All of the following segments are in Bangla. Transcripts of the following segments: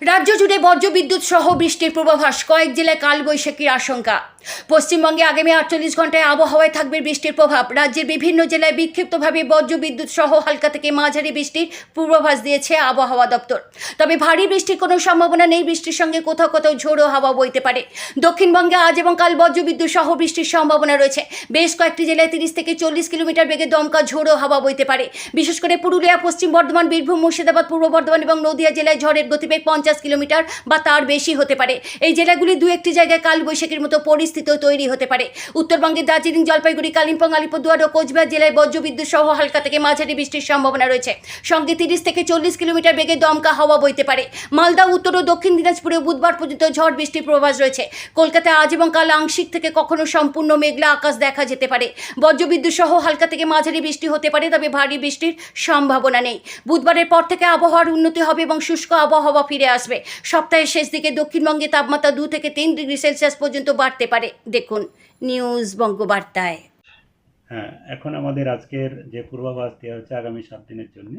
রাজ্য জুড়ে বজ্রবিদ্যুৎ সহ বৃষ্টির পূর্বাভাস, কয়েক জেলায় কালবৈশাখীর আশঙ্কা। পশ্চিমবঙ্গে আগামী 48 ঘন্টায় আবহাওয়ায় থাকবে বৃষ্টির প্রভাব। রাজ্যের বিভিন্ন জেলায় বিক্ষিপ্তভাবে বজ্রবিদ্যুৎ সহ হালকা থেকে মাঝারি বৃষ্টির পূর্বাভাস দিয়েছে আবহাওয়া দপ্তর। তবে ভারী বৃষ্টির কোনো সম্ভাবনা নেই। বৃষ্টির সঙ্গে কোথাও কোথাও ঝোড়ো হাওয়া বইতে পারে। দক্ষিণবঙ্গে আজ এবং কাল বজ্রবিদ্যুৎ সহ বৃষ্টির সম্ভাবনা রয়েছে। বেশ কয়েকটি জেলায় 30 থেকে 40 কিলোমিটার বেগে দমকা ঝোড়ো হাওয়া বইতে পারে। বিশেষ করে পুরুলিয়া, পশ্চিম বর্ধমান, বীরভূম, মুর্শিদাবাদ, পূর্ব বর্ধমান এবং নদিয়া জেলায় ঝড়ের গতিবেগ 50 কিলোমিটার বা তার বেশি হতে পারে। এই জেলাগুলি দু একটি জায়গায় কালবৈশাখীর মতো পরিস্থিতিও তৈরি হতে পারে। উত্তরবঙ্গের দার্জিলিং, জলপাইগুড়ি, কালিম্পং, আলিপুরদুয়ার ও কোচবিহার জেলায় বজ্রবিদ্যুৎ সহ হালকা থেকে মাঝারি বৃষ্টির সম্ভাবনা রয়েছে। সঙ্গে 30 থেকে 40 কিলোমিটার বেগে দমকা হাওয়া বইতে পারে। মালদা, উত্তর ও দক্ষিণ দিনাজপুরে বুধবার পর্যন্ত ঝড় বৃষ্টির পূর্বাভাস রয়েছে। কলকাতায় আজ এবং কাল আংশিক থেকে কখনো সম্পূর্ণ মেঘলা আকাশ দেখা যেতে পারে। বজ্রবিদ্যুৎ সহ হালকা থেকে মাঝারি বৃষ্টি হতে পারে, তবে ভারী বৃষ্টির সম্ভাবনা নেই। বুধবারের পর থেকে আবহাওয়ার উন্নতি হবে এবং শুষ্ক আবহাওয়া ফিরে আসবে। সপ্তাহের শেষ দিকে দক্ষিণবঙ্গে তাপমাত্রা 2 থেকে 3 ডিগ্রি সেলসিয়াস পর্যন্ত বাড়তে পারে। দেখুন নিউজ বঙ্গবার্তায়। হ্যাঁ, এখন আমাদের আজকের যে পূর্বাভাস দেওয়া হচ্ছে আগামী 7 দিনের জন্য,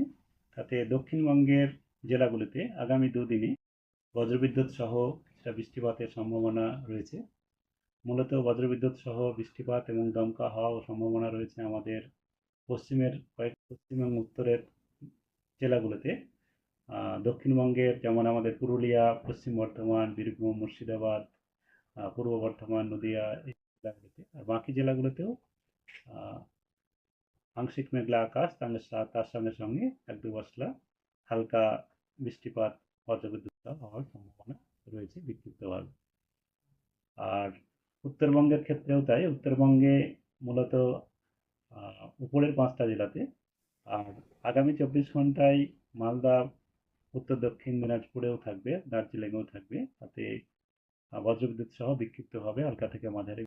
তাতে দক্ষিণবঙ্গের জেলাগুলিতে আগামী দুদিনে বজ্রবিদ্যুৎ সহ কিছুটা বৃষ্টিপাতের সম্ভাবনা রয়েছে। মূলত বজ্রবিদ্যুৎ সহ বৃষ্টিপাত এবং দমকা হওয়ার সম্ভাবনা রয়েছে আমাদের পশ্চিম এবং উত্তরের জেলাগুলোতে। দক্ষিণবঙ্গের যেমন আমাদের পুরুলিয়া, পশ্চিম বর্ধমান, বীরভূম, মুর্শিদাবাদ, পূর্ব বর্ধমান, নদিয়া এই জেলাগুলিতে। আর বাকি জেলাগুলোতেও আংশিক মেঘলা আকাশ, তার সঙ্গে সঙ্গে 1-2 পশলা হালকা বৃষ্টিপাত, বজ্রবিদ্যুৎ সহ হওয়ার সম্ভাবনা রয়েছে বিক্ষিপ্তভাবে। আর উত্তরবঙ্গের ক্ষেত্রেও তাই। উত্তরবঙ্গে মূলত উপরের 5টা জেলাতে। আর আগামী 24 ঘন্টায় মালদা, উত্তর দক্ষিণ দিনাজপুরেও থাকবে, দার্জিলিংয়েও থাকবে। তাতে বজ্রবিদ্যুৎ সহ বিক্ষিপ্তভাবে হালকা থেকে মাঝারি।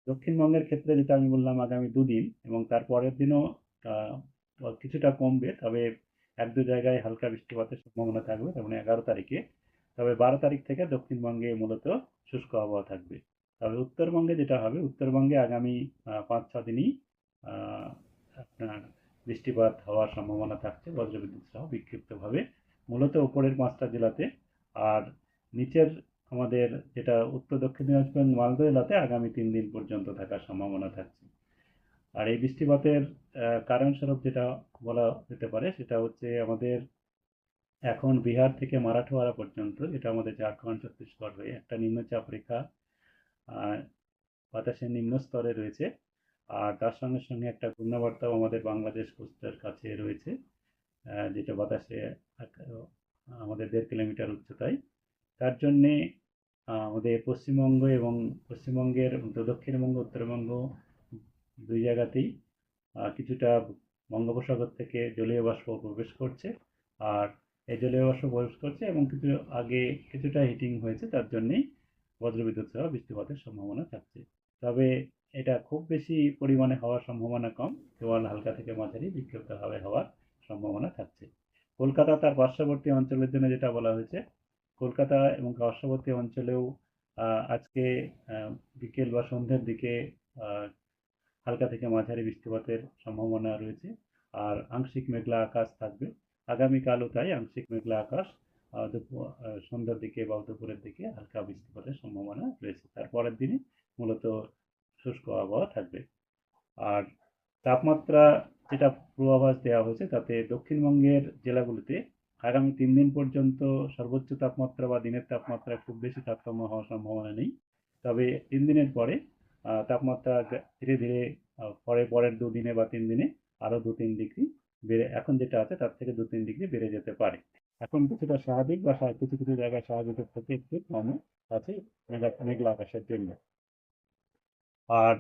দক্ষিণবঙ্গের ক্ষেত্রে যেটা আমি বললাম আগামী দুদিন এবং তার পরের দিনও কিছুটা কমবে, তবে 1-2 জায়গায় হালকা বৃষ্টিপাতের সম্ভাবনা থাকবে, যেমন 11 তারিখে। তবে 12 তারিখ থেকে দক্ষিণবঙ্গে মূলত শুষ্ক আবহাওয়া থাকবে। তবে উত্তরবঙ্গে যেটা হবে, উত্তরবঙ্গে আগামী 5-6 দিনই আপনার বৃষ্টিপাত হওয়ার সম্ভাবনা থাকছে বজ্রবিদ্যুৎ সহ বিক্ষিপ্তভাবে, মূলত উপরের 5টা জেলাতে। আর নিচের আমাদের যেটা উত্তর দক্ষিণ দিনাজপুর এবং মালদা জেলাতে আগামী 3 দিন পর্যন্ত থাকার সম্ভাবনা থাকছে। আর এই বৃষ্টিপাতের কারণস্বরূপ যেটা বলা যেতে পারে সেটা হচ্ছে আমাদের এখন বিহার থেকে মারাঠওয়াড়া পর্যন্ত, যেটা আমাদের ঝাড়খণ্ড, ছত্তিশগড় হয়ে একটা নিম্নচাপ রেখা বাতাসের নিম্ন স্তরে রয়েছে। আর তার সঙ্গে সঙ্গে একটা ঘূর্ণাবর্তাও আমাদের বাংলাদেশ কোস্টের কাছে রয়েছে, যেটা বাতাসে আমাদের 1.5 কিলোমিটার উচ্চতায়। তার জন্যে আমাদের পশ্চিমবঙ্গের দক্ষিণবঙ্গ, উত্তরবঙ্গ দুই জায়গাতেই কিছুটা বঙ্গোপসাগর থেকে জলীয় বাষ্প প্রবেশ করছে। আর এই জলীয় বাষ্প প্রবেশ করছে এবং আগে কিছুটা হিটিং হয়েছে, তার জন্যেই বজ্রবিদ্যুৎ সহ বৃষ্টিপাতের সম্ভাবনা থাকছে। তবে এটা খুব বেশি পরিমাণে হওয়ার সম্ভাবনা কম, কেবল হালকা থেকে মাঝারি বিক্ষিপ্তভাবে হওয়ার সম্ভাবনা থাকছে। কলকাতা তার পার্শ্ববর্তী অঞ্চলের জন্য যেটা বলা হয়েছে, কলকাতা এবং পার্শ্ববর্তী অঞ্চলেও আজকে বিকেল বা সন্ধ্যের দিকে হালকা থেকে মাঝারি বৃষ্টিপাতের সম্ভাবনা রয়েছে। আর আংশিক মেঘলা আকাশ থাকবে। আগামীকালও তাই আংশিক মেঘলা আকাশ, সন্ধ্যার দিকে বা দুপুরের দিকে হালকা বৃষ্টিপাতের সম্ভাবনা রয়েছে। তারপরের দিনে মূলত শুষ্ক আবহাওয়া থাকবে। আর তাপমাত্রা যেটা পূর্বাভাস দেওয়া হয়েছে, তাতে দক্ষিণবঙ্গের জেলাগুলিতে আগামী 3 দিন পর্যন্ত সর্বোচ্চ তাপমাত্রা বা দিনের তাপমাত্রায় খুব বেশি তারতম্য হওয়ার সম্ভাবনা নেই। তবে 3 দিনের পরে তাপমাত্রা ধীরে ধীরে পরের 2 দিনে বা 3 দিনে আরও 2-3 ডিগ্রি বেড়ে, এখন যেটা আছে তার থেকে 2-3 ডিগ্রি বেড়ে যেতে পারে। এখন কিছুটা স্বাভাবিক বা কিছু কিছু জায়গায় স্বাভাবিকের থেকে একটু কমে আছে মেঘলা আকাশের জন্য। আর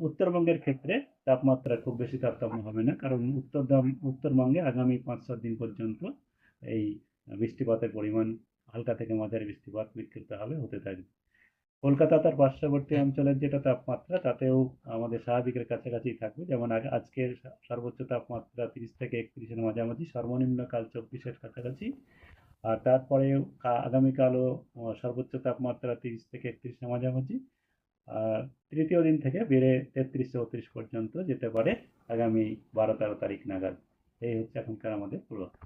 উত্তরবঙ্গের ক্ষেত্রে তাপমাত্রা খুব বেশি তারতম্য হবে না, কারণ উত্তরবঙ্গে আগামী 5-7 দিন পর্যন্ত এই বৃষ্টিপাতের পরিমাণ হালকা থেকে মাঝারি বৃষ্টিপাত বিক্ষিপ্তভাবে হতে থাকবে। কলকাতা তার পার্শ্ববর্তী অঞ্চলের যেটা তাপমাত্রা, তাতেও আমাদের স্বাভাবিকের কাছাকাছি থাকবে। যেমন আজকের সর্বোচ্চ তাপমাত্রা 30 থেকে 31-এর মাঝামাঝি, সর্বনিম্ন কাল 24-এর কাছাকাছি। আর তারপরে আগামীকালও সর্বোচ্চ তাপমাত্রা 30 থেকে 31-এর মাঝামাঝি। আর তৃতীয় দিন থেকে বেড়ে 33-34 পর্যন্ত যেতে পারে আগামী 12-13 তারিখ নাগাদ। এই হচ্ছে এখনকার আমাদের পূর্বাভাস।